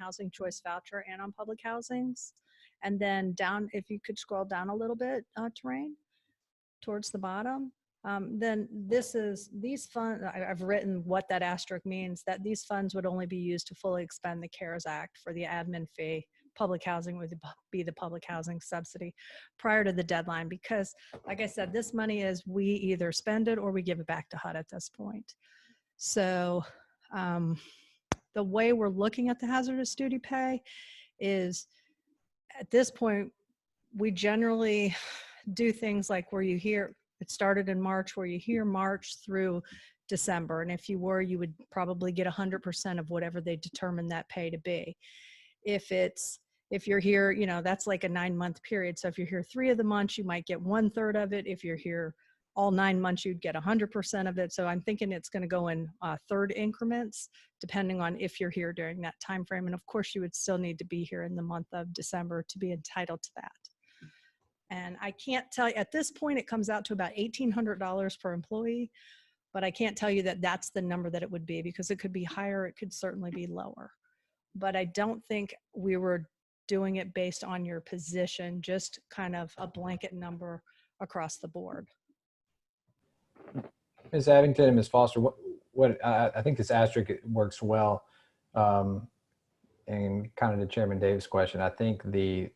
housing choice voucher and on public housings. And then down, if you could scroll down a little bit, Terrain, towards the bottom, then these funds, I've written what that asterisk means, that these funds would only be used to fully expend the CARES Act for the admin fee. Public housing would be the public housing subsidy prior to the deadline, because like I said, this money is, we either spend it or we give it back to HUD at this point. So the way we're looking at the hazardous duty pay is, at this point, we generally do things like where you hear, it started in March, where you hear March through December. And if you were, you would probably get 100% of whatever they determine that pay to be. If you're here, you know, that's like a 9-month period. So if you're here 3 of the months, you might get 1/3 of it. If you're here all 9 months, you'd get 100% of it. So I'm thinking it's going to go in third increments, depending on if you're here during that time frame. And of course, you would still need to be here in the month of December to be entitled to that. And I can't tell you, at this point, it comes out to about $1,800 per employee, but I can't tell you that that's the number that it would be, because it could be higher, it could certainly be lower. But I don't think we were doing it based on your position, just kind of a blanket number across the board. Ms. Abington and Ms. Foster, I think this asterisk works well. And kind of to Chairman Davis' question, I think the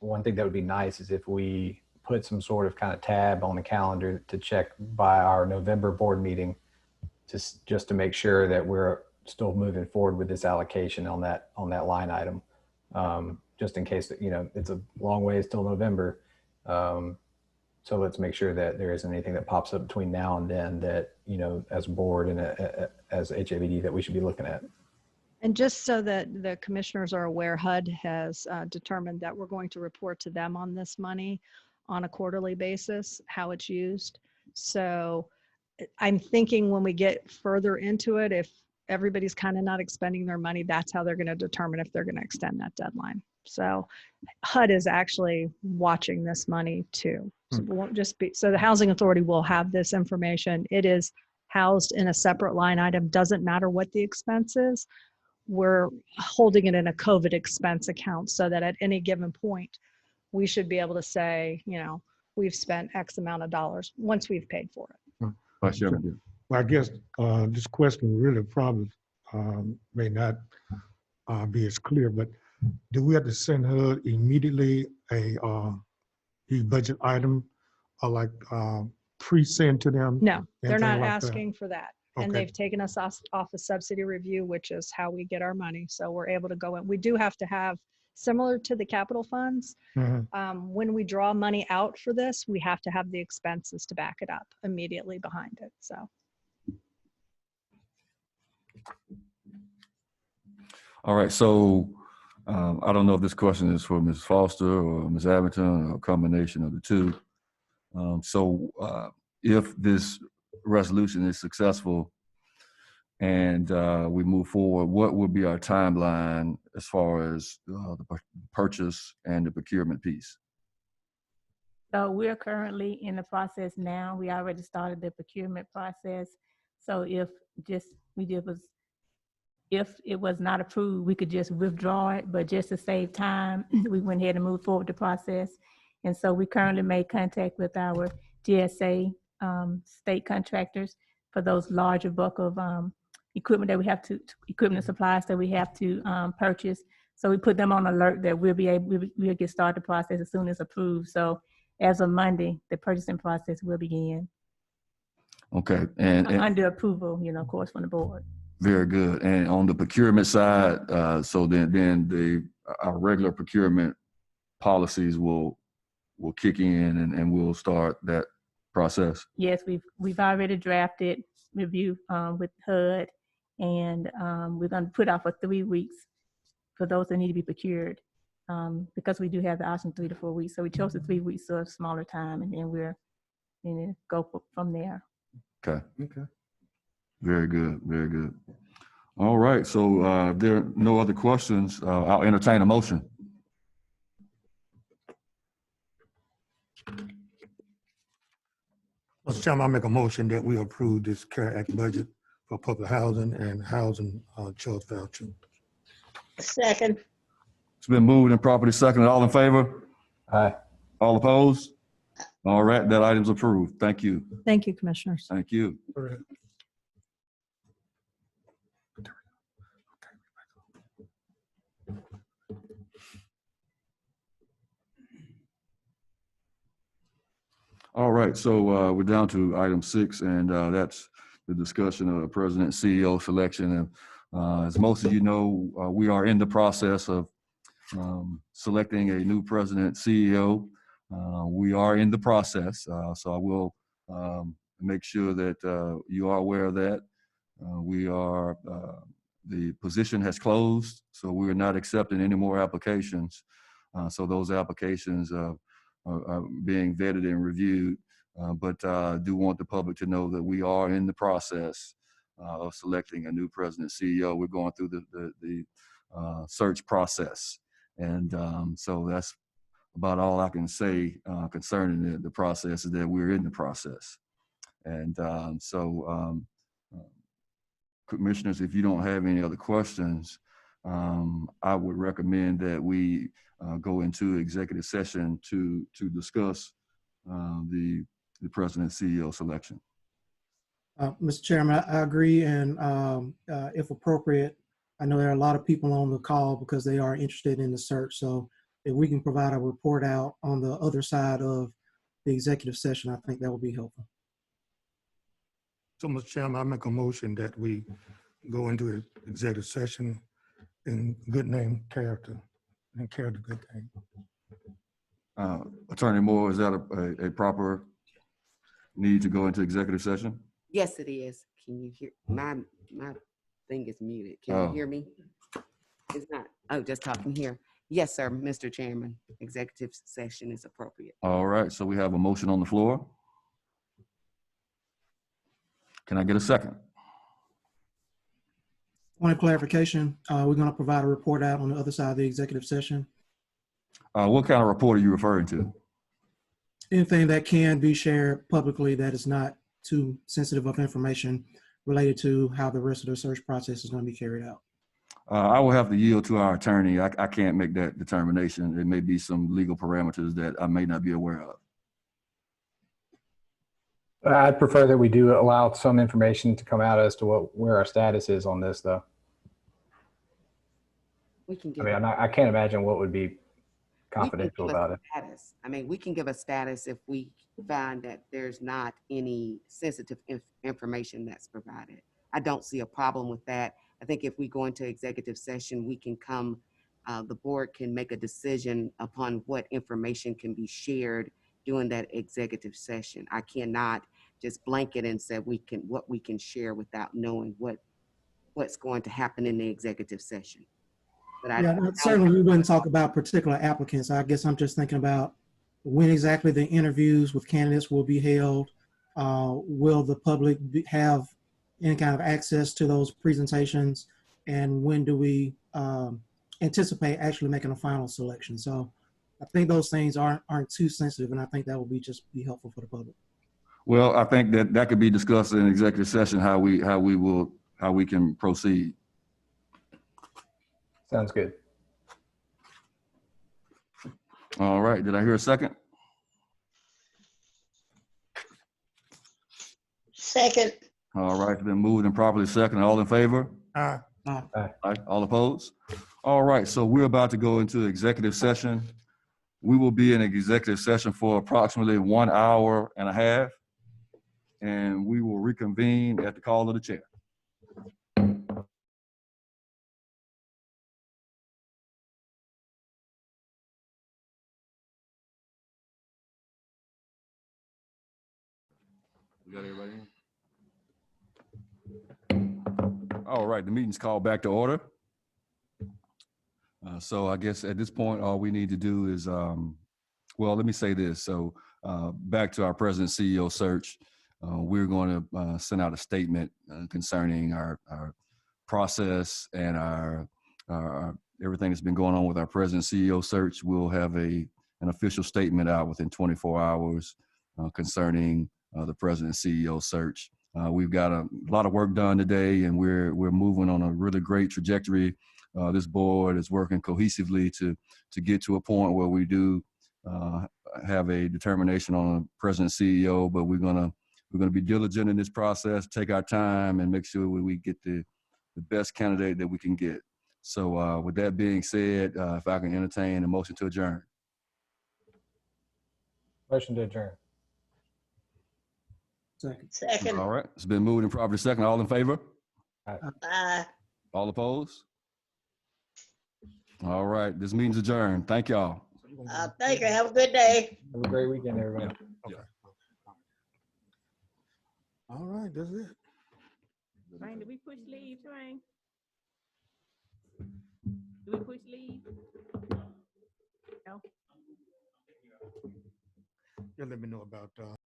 one thing that would be nice is if we put some sort of kind of tab on the calendar to check by our November board meeting, just to make sure that we're still moving forward with this allocation on that line item, just in case that, you know, it's a long ways till November. So let's make sure that there isn't anything that pops up between now and then that, you know, as a board and as HABD that we should be looking at. And just so that the commissioners are aware, HUD has determined that we're going to report to them on this money on a quarterly basis, how it's used. So I'm thinking when we get further into it, if everybody's kind of not expending their money, that's how they're going to determine if they're going to extend that deadline. So HUD is actually watching this money too. So it won't just be, so the Housing Authority will have this information. It is housed in a separate line item. Doesn't matter what the expense is. We're holding it in a COVID expense account so that at any given point, we should be able to say, you know, we've spent X amount of dollars once we've paid for it. Well, I guess this question really probably may not be as clear, but do we have to send her immediately a budget item or like pre-send to them? No, they're not like asking for that. And Okay. they've taken us off a subsidy review, which is how we get our money. So we're able to go in. We do have to have, similar to the capital funds, when we draw money out for this, we have to have the expenses to back it up immediately behind it. So. All right, so I don't know if this question is for Ms. Foster or Ms. Abington or a combination of the two. If this resolution is successful and we move forward, what would be our timeline as far as the purchase and the procurement piece? So we're currently in the process now. We already started the procurement process. So if it was not approved, we could just withdraw it, but just to save time, we went ahead and moved forward the process. And so we currently made contact with our GSA state contractors for those larger bulk of equipment that we have to, equipment and supplies that we have to purchase. So we put them on alert that we'll get started the process as soon as approved. So as of Monday, the purchasing process will begin. Okay. And under approval, you know, of course, from the board. Very good. And on the procurement side, so then our regular procurement policies will kick in and we'll start that process. Yes, we've already drafted review with HUD, and we're going to put out for 3 weeks for those that need to be procured, because we do have the option 3 to 4 weeks. So we chose the 3 weeks, so a smaller time, and then we're going to go from there. Okay. Okay. Very good. Very good. All right. So if there are no other questions, I'll entertain a motion. Mr. Chairman, I make a motion that we approve this CARE Act budget for public housing and housing choice voucher. Second. It's been moved and properly seconded. All in favor? Aye. All opposed? All right, that item's approved. Thank you. Thank you, commissioners. Thank you. All right, so we're down to item 6, and that's the discussion of the president CEO selection. And as most of you know, we are in the process of selecting a new president CEO. We are in the process, so I will make sure that you are aware of that. The position has closed, so we are not accepting any more applications. So those applications are being vetted and reviewed, but I do want the public to know that we are in the process of selecting a new president CEO. We're going through the search process. And so that's about all I can say concerning the process, is that we're in the process. And commissioners, if you don't have any other questions, I would recommend that we go into executive session to discuss the president CEO selection. Mr. Chairman, I agree, and if appropriate, I know there are a lot of people on the call because they are interested in the search. So if we can provide a report out on the other side of the executive session, I think that would be helpful. So, Mr. Chairman, I make a motion that we go into an executive session in good name, character, and character, good name. Attorney Moore, is that a proper need to go into executive session? Yes, it is. Can you hear? My thing is muted. Can you hear me? It's not. Oh, just talking here. Yes, sir, Mr. Chairman. Executive session is appropriate. All right, so we have a motion on the floor. Can I get a second? Point of clarification, we're going to provide a report out on the other side of the executive session. What kind of report are you referring to? Anything that can be shared publicly that is not too sensitive of information related to how the rest of the search process is going to be carried out. I will have to yield to our attorney. I can't make that determination. There may be some legal parameters that I may not be aware of. I'd prefer that we do allow some information to come out as to where our status is on this, though. We can give. I mean, I can't imagine what would be confidential about it. Status. I mean, we can give a status if we find that there's not any sensitive information that's provided. I don't see a problem with that. I think if we go into executive session, we can come, the board can make a decision upon what information can be shared during that executive session. I cannot just blanket and say what we can share without knowing what's going to happen in the executive session. But certainly we wouldn't talk about particular applicants. I guess I'm just thinking about when exactly the interviews with candidates will be held. Will the public have any kind of access to those presentations? And when do we anticipate actually making a final selection? So I think those things aren't too sensitive, and I think that will just be helpful for the public. Well, I think that could be discussed in executive session, how we can proceed. Sounds good. All right, did I hear a second? Second. All right, been moved and properly seconded. All in favor? Aye. Aye. All opposed? All right, so we're about to go into executive session. We will be in executive session for approximately 1 hour and a half, and we will reconvene at the call of the chair. We got everybody in? All right, the meeting's called back to order. So I guess at this point, all we need to do is, well, let me say this. So back to our president CEO search, we're going to send out a statement concerning our process and our everything that's been going on with our president CEO search. We'll have an official statement out within 24 hours concerning the president CEO search. We've got a lot of work done today, and we're moving on a really great trajectory this board is working cohesively to get to a point where we do have a determination on a president CEO, but we're gonna be diligent in this process, take our time, and make sure we get the best candidate that we can get. So with that being said, if I can entertain a motion to adjourn. Motion to adjourn. Second. Second. All right, it's been moved and properly second. All in favor? Bye. All opposed? All right, this meeting's adjourned. Thank y'all. Thank you. Have a good day. Have a great weekend, everybody. Okay. All right, that's it. Rain, did we push leave, Rain? Do we push leave? No. You'll let me know about